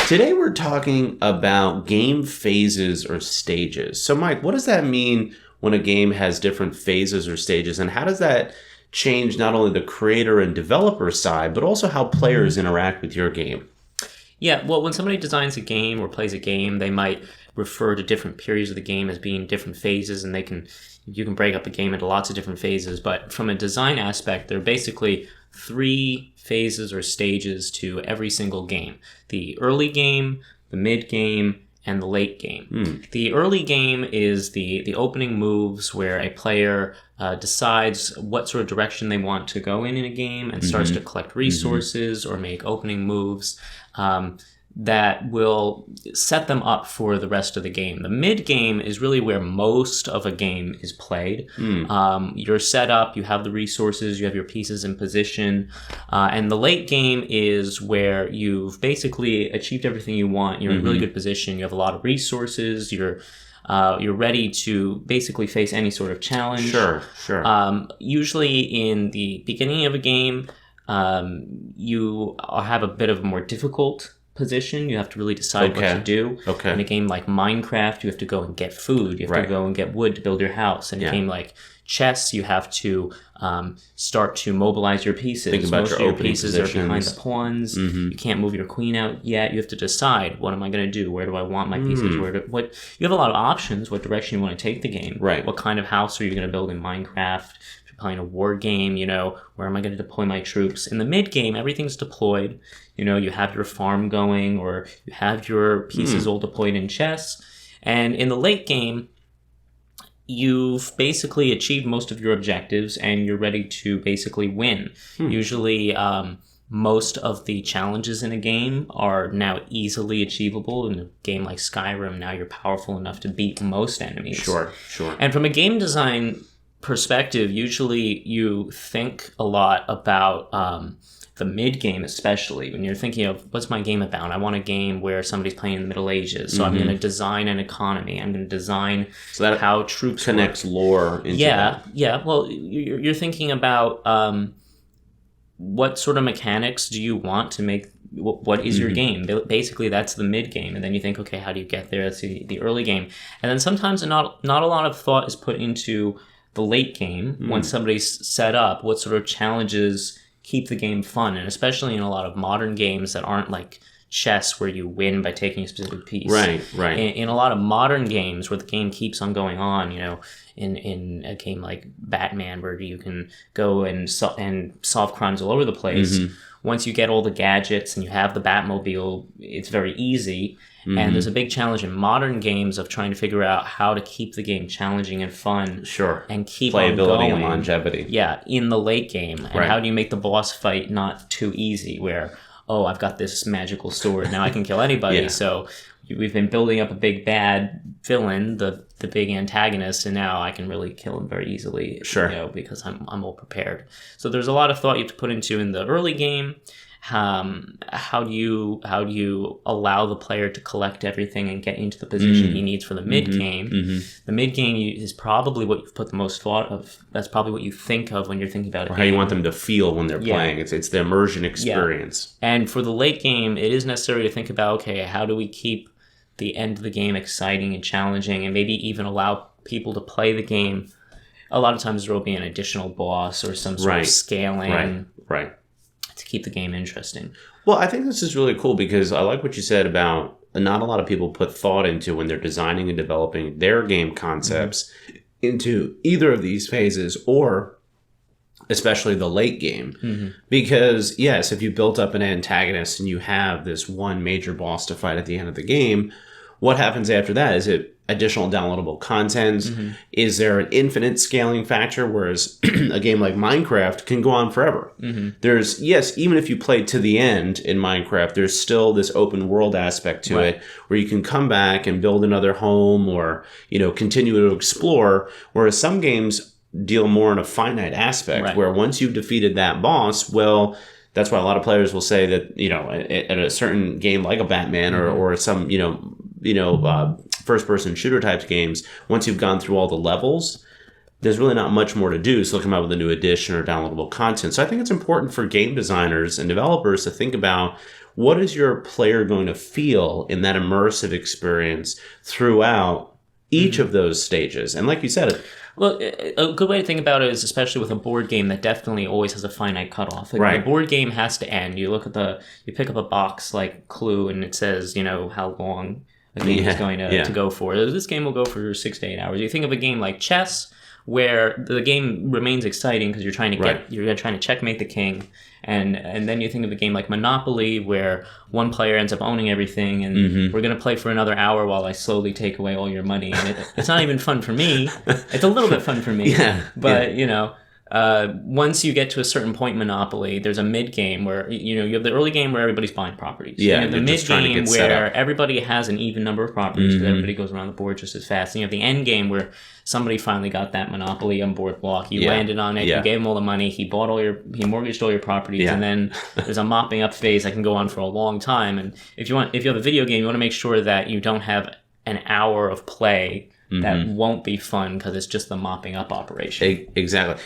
Today we're talking about game phases or stages. So Mike, what does that mean when a game has different phases or stages, and how does that change not only the creator and developer side, but also how players interact with your game? Yeah, well, when somebody designs a game or plays a game, they might refer to different periods of the game as being different phases, and you can break up a game into lots of different phases. But from a design aspect, there are basically 3 phases or stages to every single game: the early game, the mid game, and the late game. The early game is the opening moves, where a player decides what sort of direction they want to go in a game and starts to collect resources or make opening moves that will set them up for the rest of the game. The mid game is really where most of a game is played. You're set up, you have the resources, you have your pieces in position, and the late game is where you've basically achieved everything you want. You're in a really good position, you have a lot of resources, you're ready to basically face any sort of challenge. Sure. Usually in the beginning of a game, you have a bit of a more difficult position. You have to really decide what to do. In a game like Minecraft, you have to go and get food. You have to go and get wood to build your house. In a game like chess, you have to start to mobilize your pieces. Think about Most your of your pieces positions. are behind the pawns. You can't move your queen out yet. You have to decide, what am I going to do? Where do I want my pieces? You have a lot of options, what direction you want to take the game. What kind of house are you going to build in Minecraft? If you're playing a war game, where am I going to deploy my troops? In the mid game, everything's deployed. You have your farm going, or you have your pieces all deployed in chess. And in the late game, you've basically achieved most of your objectives and you're ready to basically win. Usually, most of the challenges in a game are now easily achievable. In a game like Skyrim, now you're powerful enough to beat most enemies. Sure. And from a game design perspective, usually you think a lot about the mid game, especially when you're thinking of, what's my game about? I want a game where somebody's playing in the Middle Ages, so I'm going to design an economy. I'm going to design how troops connects work. lore into that. Yeah. Well, you're thinking about what sort of mechanics do you want to make. What is your game? Basically, that's the mid game, and then you think, okay, how do you get there? That's the early game, and then sometimes not a lot of thought is put into the late game. When somebody's set up, what sort of challenges keep the game fun, and especially in a lot of modern games that aren't like chess, where you win by taking a specific piece. Right. In a lot of modern games where the game keeps on going on, in a game like Batman, where you can go and solve crimes all over the place. Once you get all the gadgets and you have the Batmobile, it's very easy. And there's a big challenge in modern games of trying to figure out how to keep the game challenging and fun. And keep playability on going. and longevity. Yeah, in the late game. And how do you make the boss fight not too easy, where, I've got this magical sword, now I can kill anybody. So we've been building up a big bad villain, the big antagonist, and now I can really kill him very easily. Because I'm all prepared. So there's a lot of thought you have to put into in the early game. How do you allow the player to collect everything and get into the position he needs for the mid game? The mid game is probably what you've put the most thought of. That's probably what you think of when you're thinking about it. Or how you want them to feel when they're playing. It's the immersion experience. And for the late game, it is necessary to think about, okay, how do we keep the end of the game exciting and challenging, and maybe even allow people to play the game. A lot of times there will be an additional boss or some sort of scaling. Right. To keep the game interesting. Well, I think this is really cool, because I like what you said about not a lot of people put thought into when they're designing and developing their game concepts into either of these phases, or especially the late game. Because, yes, if you built up an antagonist and you have this one major boss to fight at the end of the game, what happens after that? Is it additional downloadable content? Is there an infinite scaling factor? Whereas a game like Minecraft can go on forever. There's, even if you play to the end in Minecraft, there's still this open world aspect to it, where you can come back and build another home, or, continue to explore. Whereas some games deal more in a finite aspect, where once you've defeated that boss, well, that's why a lot of players will say that, at a certain game like a Batman or some, first-person shooter types games, once you've gone through all the levels, there's really not much more to do. So they'll come out with a new edition or downloadable content. So I think it's important for game designers and developers to think about, what is your player going to feel in that immersive experience throughout each of those stages? And like you said, well, a good way to think about it is, especially with a board game that definitely always has a finite cutoff. Like, right. The board game has to end. You look at you pick up a box like Clue, and it says, how long a game is going to go for. This game will go for 6 to 8 hours. You think of a game like chess, where the game remains exciting because you're trying to you're trying to checkmate the king, and then you think of a game like Monopoly, where one player ends up owning everything, and we're going to play for another hour while I slowly take away all your money. And it's not even fun for me. It's a little bit fun for me, but once you get to a certain point in Monopoly, there's a mid game where you have the early game where everybody's buying properties. Yeah, you have the mid game where everybody has an even number of properties because everybody goes around the board just as fast. And you have the end game where somebody finally got that Monopoly on board block. You landed on it. You gave him all the money. He mortgaged all your properties, and then there's a mopping up phase that can go on for a long time. And if you have a video game, you want to make sure that you don't have an hour of play that won't be fun because it's just the mopping up operation. Exactly.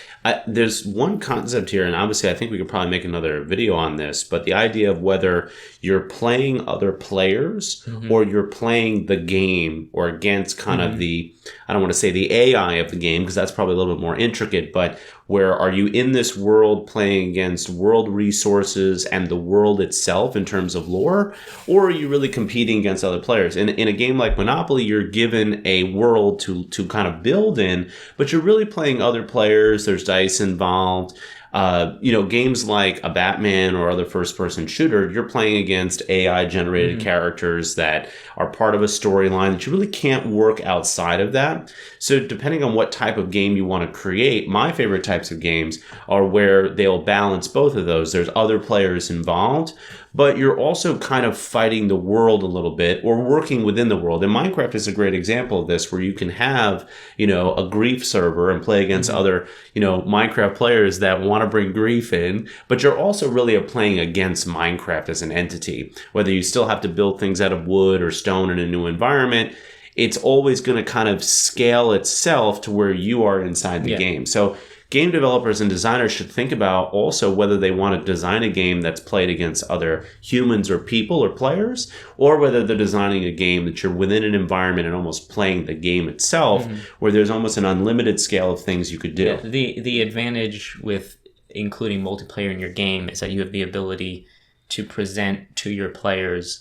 There's one concept here, and obviously I think we could probably make another video on this, but the idea of whether you're playing other players or you're playing the game or against kind of the, I don't want to say the AI of the game, because that's probably a little bit more intricate, but where are you in this world playing against world resources and the world itself in terms of lore, or are you really competing against other players? In a game like Monopoly, you're given a world to kind of build in, but you're really playing other players. There's dice involved. Games like a Batman or other first-person shooter, you're playing against AI-generated characters that are part of a storyline that you really can't work outside of that. So depending on what type of game you want to create, my favorite types of games are where they'll balance both of those. There's other players involved, but you're also kind of fighting the world a little bit or working within the world. And Minecraft is a great example of this, where you can have, a grief server and play against other, Minecraft players that want to bring grief in, but you're also really playing against Minecraft as an entity. Whether you still have to build things out of wood or stone in a new environment, it's always going to kind of scale itself to where you are inside the game. So game developers and designers should think about also whether they want to design a game that's played against other humans or people or players, or whether they're designing a game that you're within an environment and almost playing the game itself, where there's almost an unlimited scale of things you could do. Yeah, the advantage with including multiplayer in your game is that you have the ability to present to your players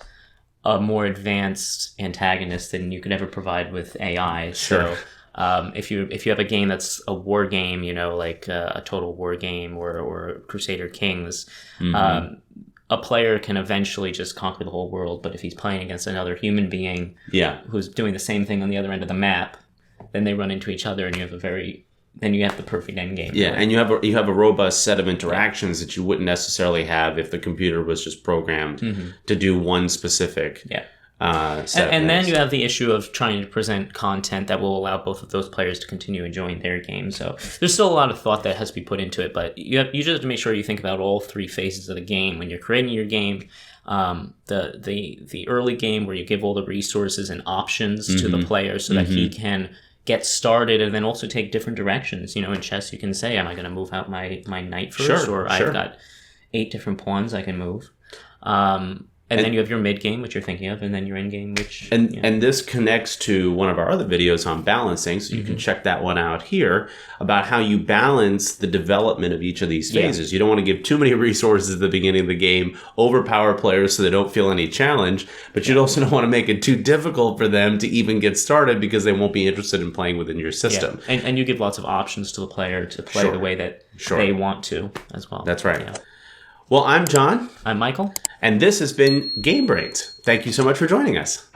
a more advanced antagonist than you could ever provide with AI. Sure. So if you have a game that's a war game, like a Total War game or Crusader Kings, a player can eventually just conquer the whole world. But if he's playing against another human being who's doing the same thing on the other end of the map, then they run into each other, and you have the perfect end game. Yeah, and you have a robust set of interactions that you wouldn't necessarily have if the computer was just programmed to do one specific set. And then you have the issue of trying to present content that will allow both of those players to continue enjoying their game. So there's still a lot of thought that has to be put into it, but you just have to make sure you think about all three phases of the game when you're creating your game. The early game, where you give all the resources and options to the player so that he can get started and then also take different directions. In chess, you can say, am I going to move out my knight first? I've got 8 different pawns I can move. And then you have your mid game, which you're thinking of, and then your end game, which... And this connects to one of our other videos on balancing, so you can check that one out here, about how you balance the development of each of these phases. You don't want to give too many resources at the beginning of the game, overpower players so they don't feel any challenge, but you also don't want to make it too difficult for them to even get started because they won't be interested in playing within your system. Yeah. And you give lots of options to the player to play the way that they want to as well. That's right. Yeah. Well, I'm John. I'm Michael. And this has been Game Brainz. Thank you so much for joining us.